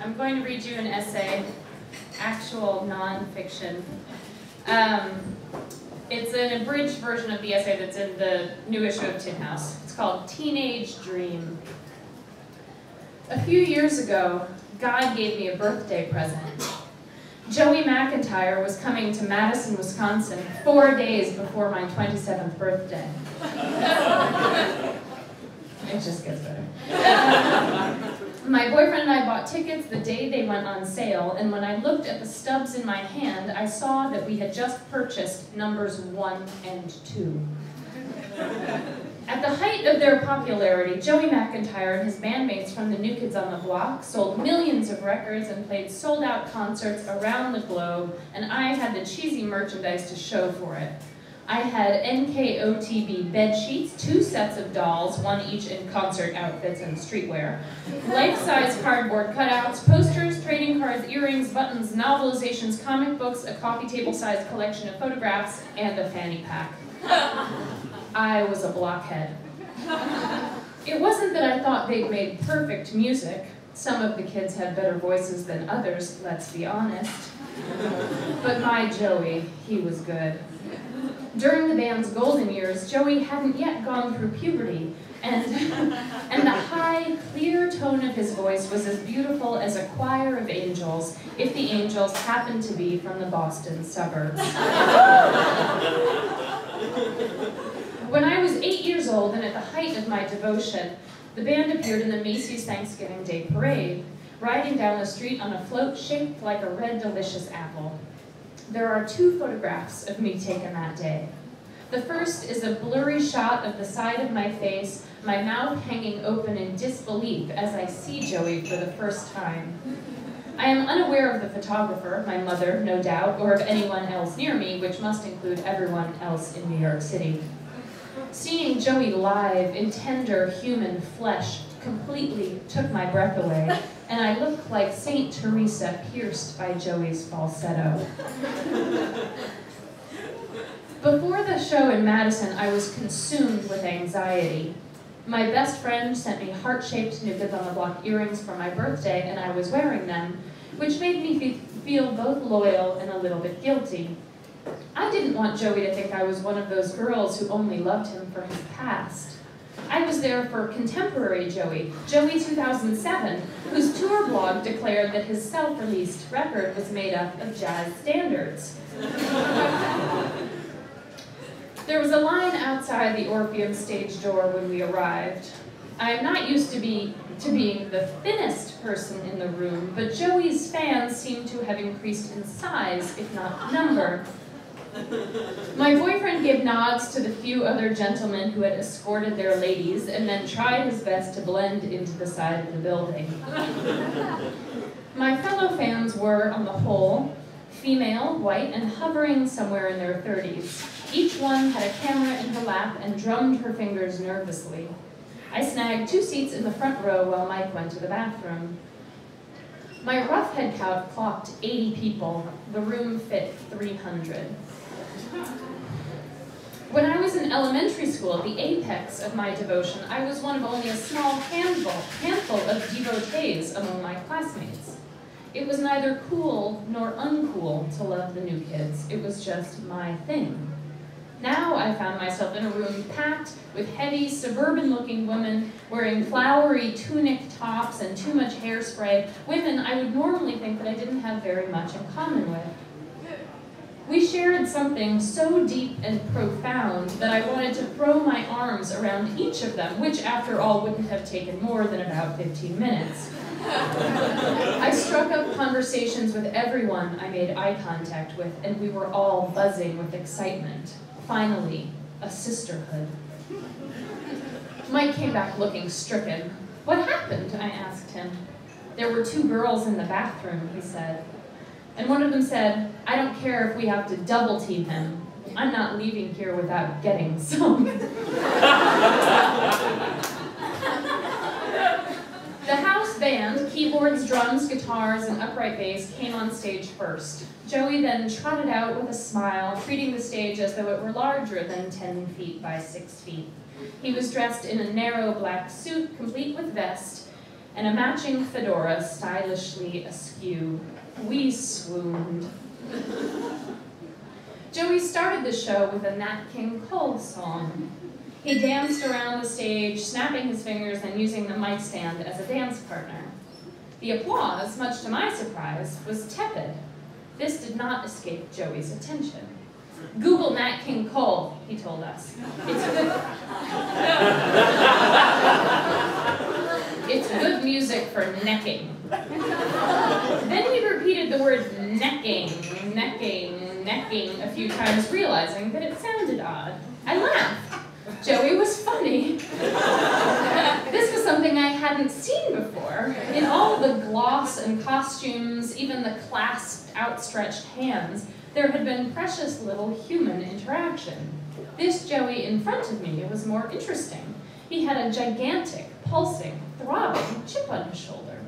I'm going to read you an essay, actual non-fiction. It's an abridged version of the essay that's in the new issue of Tin House. It's called Teenage Dream. A few years ago, God gave me a birthday present. Joey McIntyre was coming to Madison, Wisconsin 4 days before my 27th birthday. It just gets better. My boyfriend and I bought tickets the day they went on sale, and when I looked at the stubs in my hand, I saw that we had just purchased numbers 1 and 2. At the height of their popularity, Joey McIntyre and his bandmates from the New Kids on the Block sold millions of records and played sold-out concerts around the globe, and I had the cheesy merchandise to show for it. I had NKOTB bed sheets, 2 sets of dolls, 1 each in concert outfits and streetwear, life-size cardboard cutouts, posters, trading cards, earrings, buttons, novelizations, comic books, a coffee table-sized collection of photographs, and a fanny pack. I was a blockhead. It wasn't that I thought they'd made perfect music. Some of the kids had better voices than others, let's be honest. But my Joey, he was good. During the band's golden years, Joey hadn't yet gone through puberty, and the high, clear tone of his voice was as beautiful as a choir of angels, if the angels happened to be from the Boston suburbs. When I was 8 years old and at the height of my devotion, the band appeared in the Macy's Thanksgiving Day Parade, riding down the street on a float shaped like a red delicious apple. There are 2 photographs of me taken that day. The first is a blurry shot of the side of my face, my mouth hanging open in disbelief as I see Joey for the first time. I am unaware of the photographer, my mother, no doubt, or of anyone else near me, which must include everyone else in New York City. Seeing Joey live in tender human flesh completely took my breath away, and I looked like Saint Teresa pierced by Joey's falsetto. Before the show in Madison, I was consumed with anxiety. My best friend sent me heart-shaped New Kids on the Block earrings for my birthday, and I was wearing them, which made me feel both loyal and a little bit guilty. I didn't want Joey to think I was one of those girls who only loved him for his past. I was there for contemporary Joey, Joey 2007, whose tour blog declared that his self-released record was made up of jazz standards. There was a line outside the Orpheum stage door when we arrived. I am not used to being the thinnest person in the room, but Joey's fans seemed to have increased in size, if not number. My boyfriend gave nods to the few other gentlemen who had escorted their ladies and then tried his best to blend into the side of the building. My fellow fans were, on the whole, female, white, and hovering somewhere in their 30s. Each one had a camera in her lap and drummed her fingers nervously. I snagged 2 seats in the front row while Mike went to the bathroom. My roughhead count clocked 80 people. The room fit 300. When I was in elementary school, at the apex of my devotion, I was one of only a small handful of devotees among my classmates. It was neither cool nor uncool to love the New Kids. It was just my thing. Now I found myself in a room packed with heavy, suburban-looking women wearing flowery tunic tops and too much hairspray, women I would normally think that I didn't have very much in common with. We shared something so deep and profound that I wanted to throw my arms around each of them, which, after all, wouldn't have taken more than about 15 minutes. I struck up conversations with everyone I made eye contact with, and we were all buzzing with excitement. Finally, a sisterhood. Mike came back looking stricken. "What happened?" I asked him. "There were 2 girls in the bathroom," he said. And one of them said, "I don't care if we have to double team him. I'm not leaving here without getting some." The house band, keyboards, drums, guitars, and upright bass, came on stage first. Joey then trotted out with a smile, treating the stage as though it were larger than 10 feet by 6 feet. He was dressed in a narrow black suit, complete with vest, and a matching fedora stylishly askew. We swooned. Joey started the show with a Nat King Cole song. He danced around the stage, snapping his fingers and using the mic stand as a dance partner. The applause, much to my surprise, was tepid. This did not escape Joey's attention. Google Nat King Cole, he told us. It's good music for necking. Then he repeated the word necking a few times, realizing that it sounded odd. I laughed. Joey was funny. This was something I hadn't seen before. In all the gloss and costumes, even the clasped, outstretched hands, there had been precious little human interaction. This Joey in front of me was more interesting. He had a gigantic, pulsing, throbbing chip on his shoulder.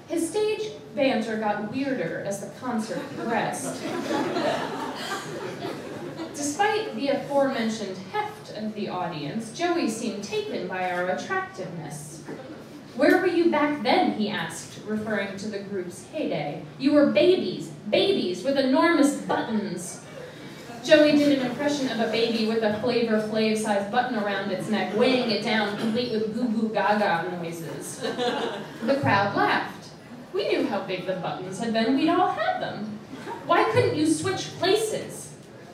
His stage banter got weirder as the concert progressed. Despite the aforementioned heft of the audience, Joey seemed taken by our attractiveness. "Where were you back then?" he asked, referring to the group's heyday. "You were babies with enormous buttons." Joey did an impression of a baby with a Flavor Flav-sized button around its neck, weighing it down, complete with goo-goo gaga noises. The crowd laughed. We knew how big the buttons had been. We'd all had them. "Why couldn't you switch places?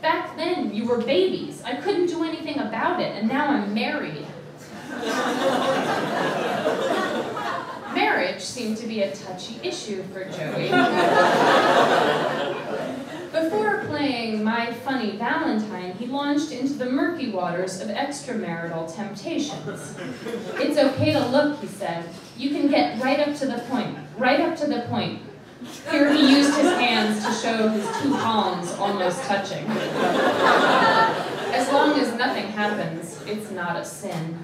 Back then, you were babies. I couldn't do anything about it, and now I'm married." Marriage seemed to be a touchy issue for Joey. Before playing My Funny Valentine, he launched into the murky waters of extramarital temptations. "It's okay to look," he said. "You can get right up to the point, right up to the point." Here he used his hands to show his two palms almost touching. "As long as nothing happens, it's not a sin."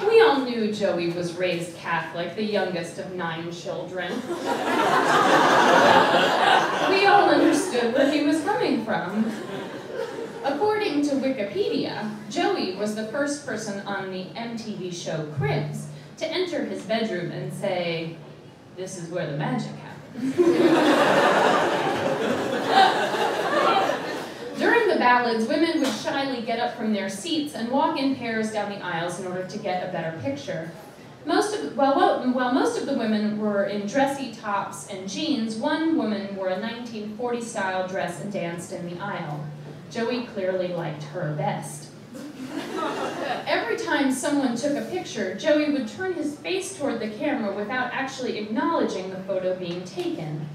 We all knew Joey was raised Catholic, the youngest of 9 children. We all understood where he was coming from. According to Wikipedia, Joey was the first person on the MTV show Cribs to enter his bedroom and say, "This is where the magic happens." During the ballads, women would shyly get up from their seats and walk in pairs down the aisles in order to get a better picture. While most of the women were in dressy tops and jeans, one woman wore a 1940-style dress and danced in the aisle. Joey clearly liked her best. Every time someone took a picture, Joey would turn his face toward the camera without actually acknowledging the photo being taken.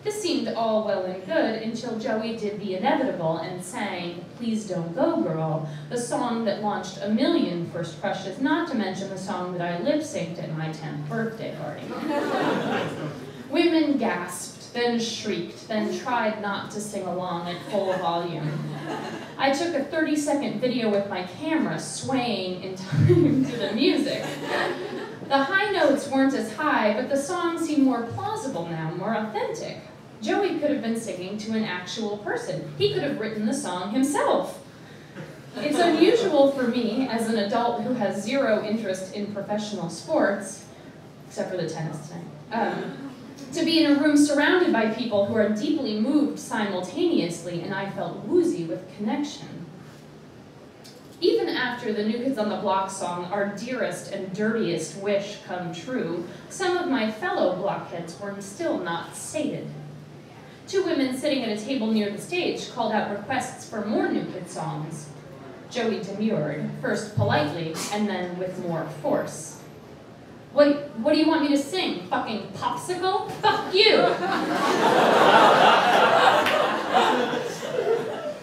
This seemed all well and good until Joey did the inevitable and sang "Please Don't Go Girl," the song that launched a million first crushes, not to mention the song that I lip-synced at my 10th birthday party. Women gasped, then shrieked, then tried not to sing along at full volume. I took a 30-second video with my camera swaying in time to the music. The high notes weren't as high, but the song seemed more plausible now, more authentic. Joey could have been singing to an actual person. He could have written the song himself. It's unusual for me, as an adult who has zero interest in professional sports, except for the tennis tonight, to be in a room surrounded by people who are deeply moved simultaneously, and I felt woozy with connection. Even after the New Kids on the Block song, Our Dearest and Dirtiest Wish Come True, some of my fellow blockheads were still not sated. 2 women sitting at a table near the stage called out requests for more New Kid songs. Joey demurred, first politely, and then with more force. What do you want me to sing? Fucking Popsicle? Fuck you!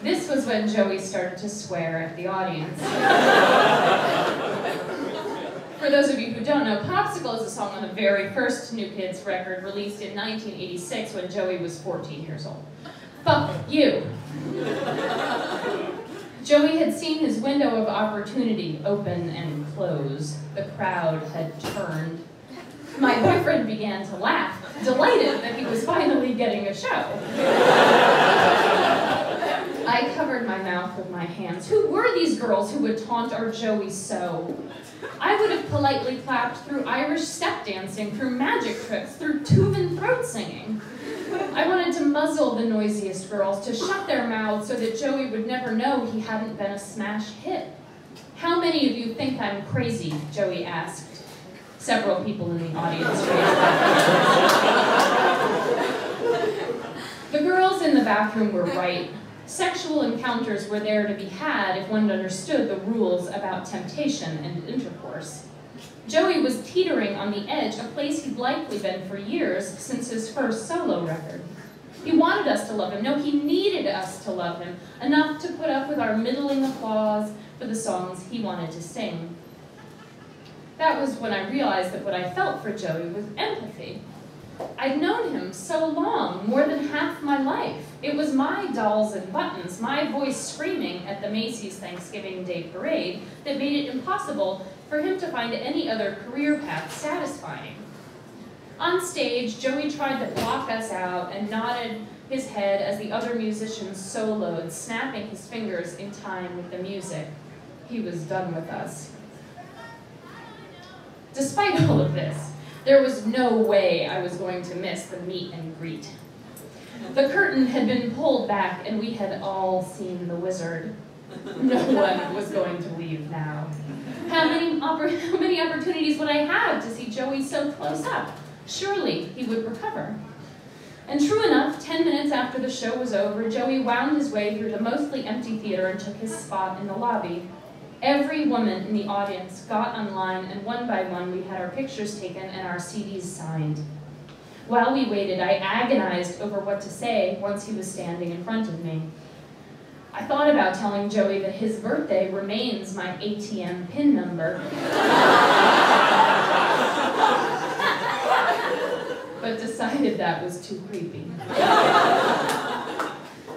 This was when Joey started to swear at the audience. For those of you who don't know, Popsicle is a song on the very first New Kids record, released in 1986 when Joey was 14 years old. Fuck you! Joey had seen his window of opportunity open and close. The crowd had turned. My boyfriend began to laugh, delighted that he was finally getting a show. I covered covered my mouth with my hands. Who were these girls who would taunt our Joey so? I would have politely clapped through Irish step dancing, through magic tricks, through Tuvan throat singing. I wanted to muzzle the noisiest girls, to shut their mouths so that Joey would never know he hadn't been a smash hit. How many of you think I'm crazy? Joey asked. Several people in the audience raised their hands. The girls in the bathroom were right. Sexual encounters were there to be had if one understood the rules about temptation and intercourse. Joey was teetering on the edge, a place he'd likely been for years since his first solo record. He wanted us to love him. No, he needed us to love him, enough to put up with our middling applause for the songs he wanted to sing. That was when I realized that what I felt for Joey was empathy. I'd known him so long, more than half my life. It was my dolls and buttons, my voice screaming at the Macy's Thanksgiving Day Parade that made it impossible for him to find any other career path satisfying. On stage, Joey tried to block us out and nodded his head as the other musicians soloed, snapping his fingers in time with the music. He was done with us. Despite all of this, there was no way I was going to miss the meet and greet. The curtain had been pulled back and we had all seen the wizard. No one was going to leave now. How many opportunities would I have to see Joey so close up? Surely he would recover. And true enough, 10 minutes after the show was over, Joey wound his way through the mostly empty theater and took his spot in the lobby. Every woman in the audience got online, and one by one we had our pictures taken and our CDs signed. While we waited, I agonized over what to say once he was standing in front of me. I thought about telling Joey that his birthday remains my ATM PIN number. But decided that was too creepy.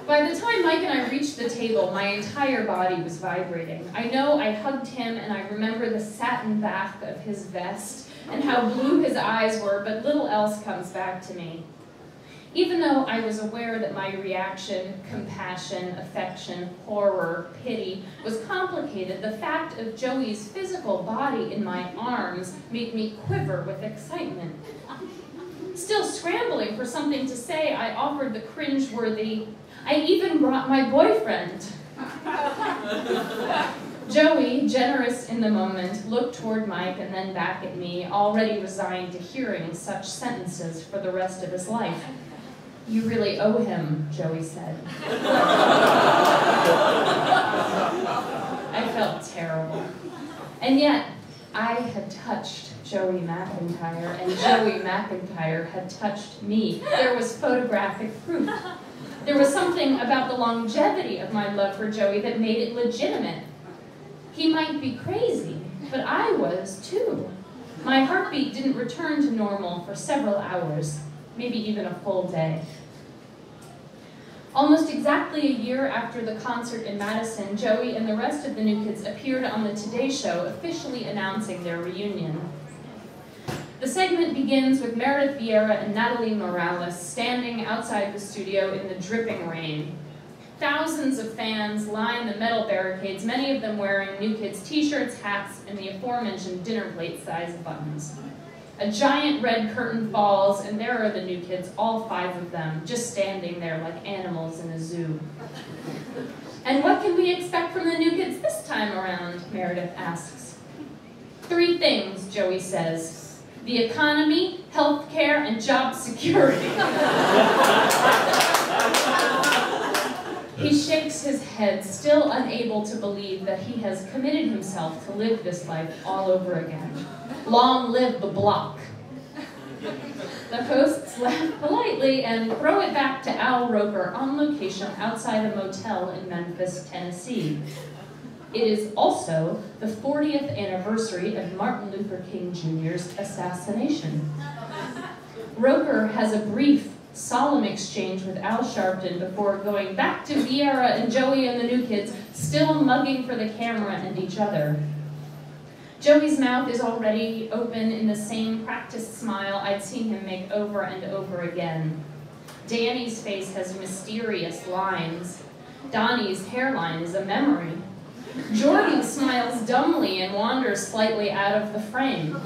By the time Mike and I reached the table, my entire body was vibrating. I know I hugged him, and I remember the satin back of his vest and how blue his eyes were, but little else comes back to me. Even though I was aware that my reaction, compassion, affection, horror, pity, was complicated, the fact of Joey's physical body in my arms made me quiver with excitement. Still scrambling for something to say, I offered the cringe-worthy, I even brought my boyfriend. Joey, generous in the moment, looked toward Mike and then back at me, already resigned to hearing such sentences for the rest of his life. You really owe him, Joey said. I felt terrible. And yet, I had touched Joey McIntyre, and Joey McIntyre had touched me. There was photographic proof. There was something about the longevity of my love for Joey that made it legitimate. He might be crazy, but I was too. My heartbeat didn't return to normal for several hours, maybe even a full day. Almost exactly a year after the concert in Madison, Joey and the rest of the New Kids appeared on the Today Show, officially announcing their reunion. The segment begins with Meredith Vieira and Natalie Morales standing outside the studio in the dripping rain. Thousands of fans line the metal barricades, many of them wearing New Kids t-shirts, hats, and the aforementioned dinner plate-sized buttons. A giant red curtain falls, and there are the New Kids, all 5 of them, just standing there like animals in a zoo. And what can we expect from the New Kids this time around, Meredith asks. 3 things, Joey says. The economy, healthcare, and job security. He shakes his head, still unable to believe that he has committed himself to live this life all over again. Long live the block. The hosts laugh politely and throw it back to Al Roker on location outside a motel in Memphis, Tennessee. It is also the 40th anniversary of Martin Luther King Jr.'s assassination. Roker has a brief, solemn exchange with Al Sharpton before going back to Vieira and Joey and the New Kids, still mugging for the camera and each other. Joey's mouth is already open in the same practiced smile I'd seen him make over and over again. Danny's face has mysterious lines. Donnie's hairline is a memory. Jordan smiles dumbly and wanders slightly out of the frame.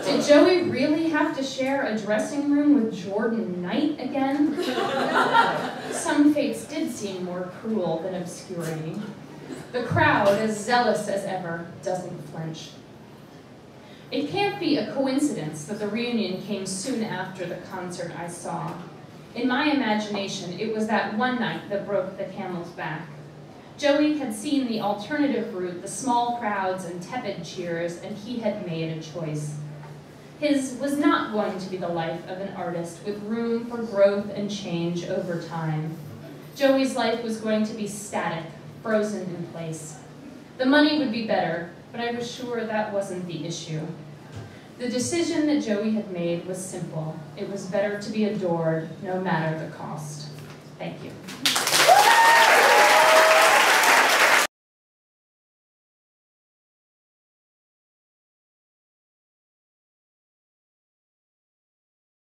Did Joey really have to share a dressing room with Jordan Knight again? Some fates did seem more cruel than obscurity. The crowd, as zealous as ever, doesn't flinch. It can't be a coincidence that the reunion came soon after the concert I saw. In my imagination, it was that one night that broke the camel's back. Joey had seen the alternative route, the small crowds and tepid cheers, and he had made a choice. His was not going to be the life of an artist with room for growth and change over time. Joey's life was going to be static, frozen in place. The money would be better, but I was sure that wasn't the issue. The decision that Joey had made was simple. It was better to be adored, no matter the cost. Thank you.